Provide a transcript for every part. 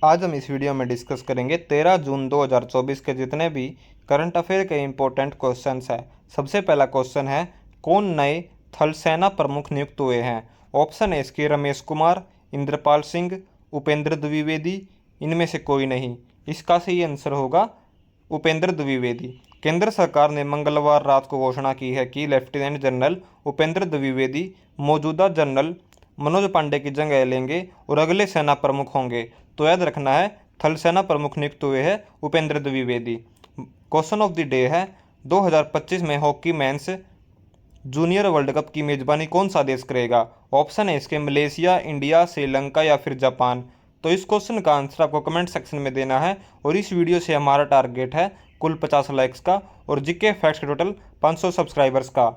आज हम इस वीडियो में डिस्कस करेंगे 13 जून 2024 के जितने भी करंट अफेयर के इम्पोर्टेंट क्वेश्चंस हैं। सबसे पहला क्वेश्चन है, कौन नए थल सेना प्रमुख नियुक्त हुए हैं? ऑप्शन है इसके रमेश कुमार, इंद्रपाल सिंह, उपेंद्र द्विवेदी, इनमें से कोई नहीं। इसका सही आंसर होगा उपेंद्र द्विवेदी। केंद्र सरकार ने मंगलवार रात को घोषणा की है कि लेफ्टिनेंट जनरल उपेंद्र द्विवेदी मौजूदा जनरल मनोज पांडे की जगह लेंगे और अगले सेना प्रमुख होंगे। तो याद रखना है, थल सेना प्रमुख नियुक्त हुए हैं Upendra Dwivedi. Question of the day है, 2025 में hockey mains junior world cup की मेजबानी कौन सा देश करेगा? ऑप्शन है इसके मलेशिया, इंडिया, श्रीलंका या फिर जापान। तो इस क्वेश्चन का आंसर आपको कमेंट सेक्शन में देना है। और इस वीडियो से हमारा टारगेट है कुल 50 लाइक्स का और जीके फैक्ट्स के टोटल 500 सब्सक्राइबर्स का।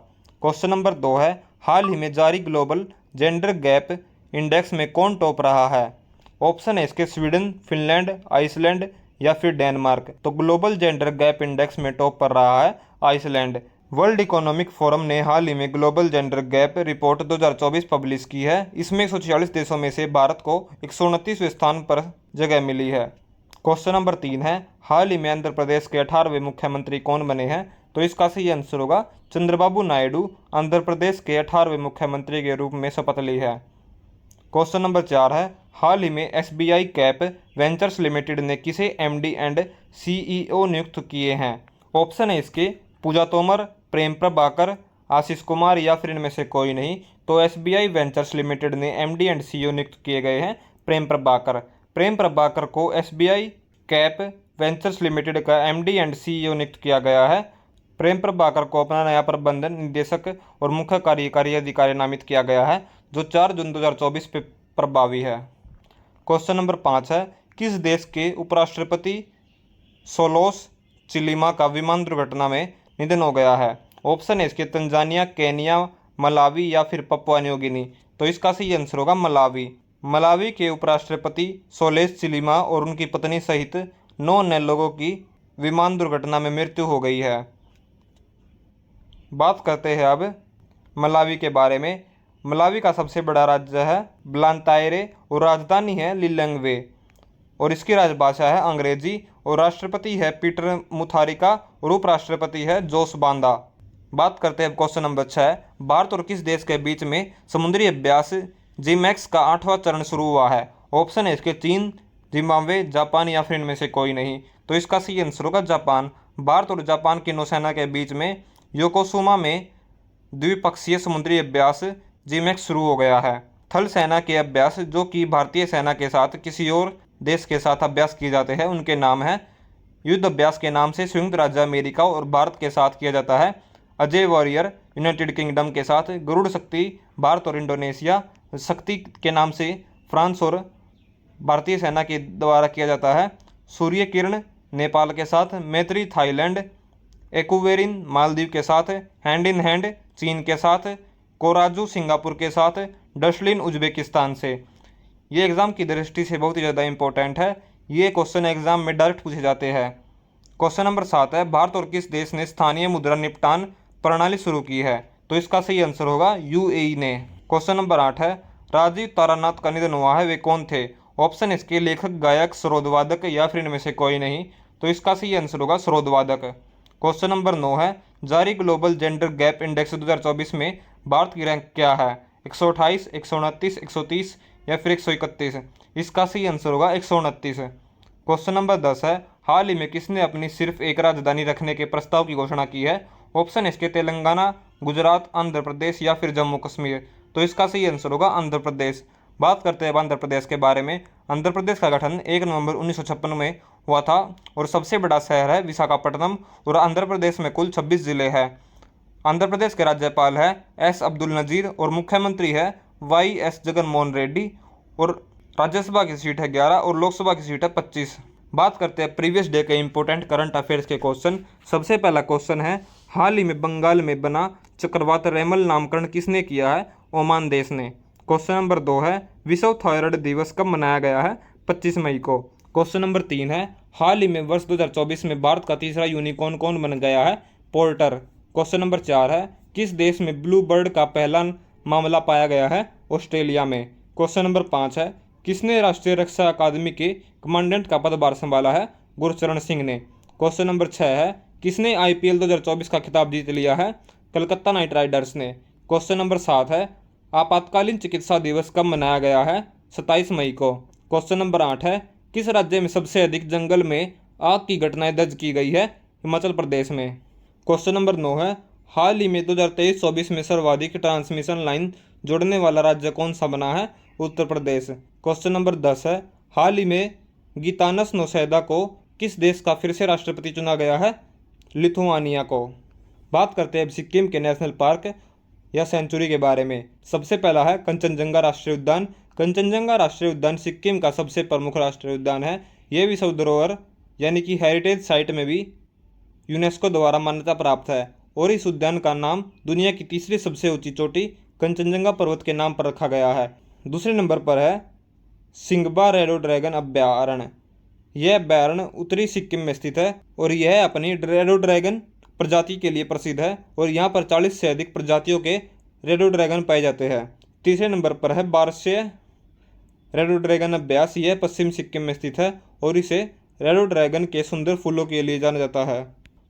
क्वेश्चन नंबर 2 है, हाल ही में जारी ग्लोबल जेंडर गैप इंडेक्स में कौन टॉप रहा है? ऑप्शन है इसके स्वीडन, फिनलैंड, आइसलैंड या फिर डेनमार्क। तो ग्लोबल जेंडर गैप इंडेक्स में टॉप पर रहा है आइसलैंड। वर्ल्ड इकोनॉमिक फोरम ने हाल ही में global gender gap report 2024 publish की है। इसमें 146 देशों में से भारत को 129वें स्थान पर जगह मिली है। क्वेश्चन नंबर 3 है, हाल ही में आंध्र प्रदेश के 18वें मुख्यमंत्री कौन बने हैं? तो इसका सही आंसर होगा चंद्रबाबू नायडू आंध्र प्रदेश के 18वें मुख्यमंत्री के रूप में शपथ ली है। क्वेश्चन नंबर 4 है, हाल ही में एसबीआई कैप वेंचर्स लिमिटेड ने किसे एमडी एंड सीईओ नियुक्त किए हैं? ऑप्शन है इसके पूजा तोमर, प्रेम प्रभाकर, आशीष कुमार या फिर इनमें से कोई नहीं। तो एसबीआई वेंचर्स लिमिटेड ने एमडी एंड सीईओ नियुक्त किए गए हैं प्रेम प्रभाकर। प्रेम प्रभाकर को एसबीआई कैप वेंचर्स लिमिटेड का एमडी एंड सीईओ नियुक्त किया गया है। प्रेम प्रभाकर को अपना नया प्रबंधन निदेशक और मुख्य कार्यकारी अधिकारी नामित किया गया है, जो 4 जून 2024 पे प्रभावी है। क्वेश्चन नंबर 5 है, किस देश के उपराष्ट्रपति सोलोस चिलिमा का विमान दुर्घटना में निधन हो गया है? ऑप्शन है इसके तंजानिया, केनिया, मलावी या फिर पपुआ न्यू गिनी। तो इसका सही आंसर होगा मलावी। मलावी के उपराष्ट्रपति सोलेस चिलिमा और उनकी पत्नी सहित 9 अन्य लोगों की विमान दुर्घटना में मृत्यु हो गई है। बात करते हैं अब मलावी के बारे में। मलावी का सबसे बड़ा राज्य है ब्लांतायरे और राजधानी है लिलंगवे और इसकी राजभाषा है अंग्रेजी और राष्ट्रपति है पीटर मुथारिका और उपराष्ट्रपति है जोस बांदा। बात करते हैं क्वेश्चन नंबर 6, भारत और किस देश के बीच में समुद्री अभ्यास जीमैक्स का 8वां चरण शुरू हुआ है? ऑप्शन है इसके चीन, जिम्बाब्वे, जापान या फिर इनमें से कोई नहीं। तो इसका सही आंसर होगा जापान। भारत और जापान की नौसेना के बीच में योकोसुमा में द्विपक्षीय समुद्री अभ्यास जीमैक्स शुरू हो गया है। थल सेना के अभ्यास जो कि भारतीय सेना के साथ किसी और देश के साथ अभ्यास किए जाते हैं उनके नाम है युद्ध अभ्यास के नाम से संयुक्त राज्य अमेरिका और भारत के साथ किया जाता है अजय वॉरियर यूनाइटेड किंगडम के साथ, गरुड़ शक्ति भारत और इंडोनेशिया शक्ति के नाम से फ्रांस और भारतीय सेना के द्वारा किया जाता है, सूर्य किरण नेपाल के साथ, मैत्री थाईलैंड, एक्वेरिन मालदीव के साथ, हैंड इन हैंड चीन के साथ, कोराजू सिंगापुर के साथ, डसलिन उज्बेकिस्तान से। ये एग्ज़ाम की दृष्टि से बहुत ही ज़्यादा इंपॉर्टेंट है। ये क्वेश्चन एग्जाम में डायरेक्ट पूछे जाते हैं। क्वेश्चन नंबर 7 है, भारत और किस देश ने स्थानीय मुद्रा निपटान प्रणाली शुरू की है? तो इसका सही आंसर होगा यूएई ने। क्वेश्चन नंबर 8 है, राजीव तारानाथ का निधन हुआ है, वे कौन थे? ऑप्शन इसके लेखक, गायक, सरोदवादक या फिर इनमें से कोई नहीं। तो इसका सही आंसर होगा सरोदवादक। क्वेश्चन नंबर 9 है, जारी ग्लोबल जेंडर गैप इंडेक्स 2024 में भारत की रैंक क्या है? 128, 129, 130 या फिर 131। इसका सही आंसर होगा 129। क्वेश्चन नंबर 10 है, हाल ही में किसने अपनी सिर्फ एक राजधानी रखने के प्रस्ताव की घोषणा की है? ऑप्शन इसके तेलंगाना, गुजरात, आंध्र प्रदेश या फिर जम्मू कश्मीर। तो इसका सही आंसर होगा आंध्र प्रदेश। बात करते हैं आंध्र प्रदेश के बारे में। आंध्र प्रदेश का गठन 1 नवंबर 1956 में हुआ था और सबसे बड़ा शहर है विशाखापट्टनम और आंध्र प्रदेश में कुल 26 जिले हैं। आंध्र प्रदेश के राज्यपाल है एस अब्दुल नजीर और मुख्यमंत्री है वाई एस जगनमोहन रेड्डी और राज्यसभा की सीट है 11 और लोकसभा की सीट है 25। बात करते हैं प्रीवियस डे के इंपॉर्टेंट करंट अफेयर्स के क्वेश्चन। सबसे पहला क्वेश्चन है, हाल ही में बंगाल में बना चक्रवात रेमल नामकरण किसने किया है? ओमान देश ने। क्वेश्चन नंबर 2 है, विश्व थायराइड दिवस कब मनाया गया है? 25 मई को। क्वेश्चन नंबर 3 है, हाल ही में वर्ष 2024 में भारत का तीसरा यूनिकॉर्न कौन बन गया है? पोर्टर। क्वेश्चन नंबर 4 है, किस देश में ब्लू बर्ड का पहला मामला पाया गया है? ऑस्ट्रेलिया में। क्वेश्चन नंबर 5 है, किसने राष्ट्रीय रक्षा अकादमी के कमांडेंट का पदभार संभाला है? गुरचरण सिंह ने। क्वेश्चन नंबर 6 है, किसने IPL 2024 का खिताब जीत लिया है? कलकत्ता नाइट राइडर्स ने। क्वेश्चन नंबर 7 है, आपातकालीन चिकित्सा दिवस कब मनाया गया है? 27 मई को। क्वेश्चन नंबर 8 है, किस राज्य में सबसे अधिक जंगल में आग की घटनाएं दर्ज की गई है? हिमाचल प्रदेश में। क्वेश्चन नंबर 9 है, हाल ही में 2023-24 में सर्वाधिक ट्रांसमिशन लाइन जोड़ने वाला राज्य कौन सा बना है? उत्तर प्रदेश। क्वेश्चन नंबर 10 है, हाल ही में गीतानस नौसेना को किस देश का फिर से राष्ट्रपति चुना गया है? लिथुआनिया को। बात करते हैं अब सिक्किम के नेशनल पार्क या सेंचुरी के बारे में। सबसे पहला है कंचनजंगा राष्ट्रीय उद्यान। कंचनजंगा राष्ट्रीय उद्यान सिक्किम का सबसे प्रमुख राष्ट्रीय उद्यान है। यह विश्व धरोहर यानी कि हेरिटेज साइट में भी यूनेस्को द्वारा मान्यता प्राप्त है और इस उद्यान का नाम दुनिया की तीसरी सबसे ऊंची चोटी कंचनजंगा पर्वत के नाम पर रखा गया है। दूसरे नंबर पर है सिंगबा रेडो ड्रैगन अभयारण्य। यह अभयारण्य उत्तरी सिक्किम में स्थित है और यह अपनी रेडो ड्रैगन प्रजाति के लिए प्रसिद्ध है और यहाँ पर 40 से अधिक प्रजातियों के रेडो ड्रैगन पाए जाते हैं। तीसरे नंबर पर है बारहस्यीय रेडो ड्रैगन अभ्यास। यह पश्चिम सिक्किम में स्थित है और इसे रेडो ड्रैगन के सुंदर फूलों के लिए जाना जाता है।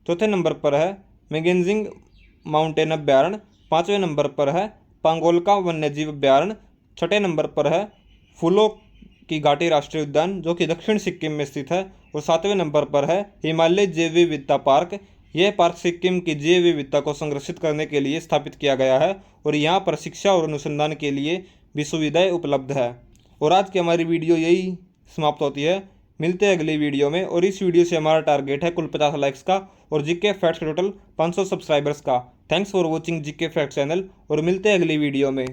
चौथे नंबर पर है मैगेंजिंग माउंटेन अभयारण्य। पाँचवें नंबर पर है पांगोलका वन्यजीव अभयारण्य। छठे नंबर पर है फूलों की घाटी राष्ट्रीय उद्यान जो कि दक्षिण सिक्किम में स्थित है। और सातवें नंबर पर है हिमालय जैव विविधता पार्क। यह पार्क सिक्किम की जैव विविधता को संरक्षित करने के लिए स्थापित किया गया है और यहाँ पर शिक्षा और अनुसंधान के लिए भी सुविधाएं उपलब्ध है। और आज की हमारी वीडियो यही समाप्त होती है। मिलते हैं अगली वीडियो में और इस वीडियो से हमारा टारगेट है कुल 50 लाइक्स का और जीके फैक्ट्स टोटल 500 सब्सक्राइबर्स का। Thanks for watching GK fact channel और मिलते हैं अगली वीडियो में।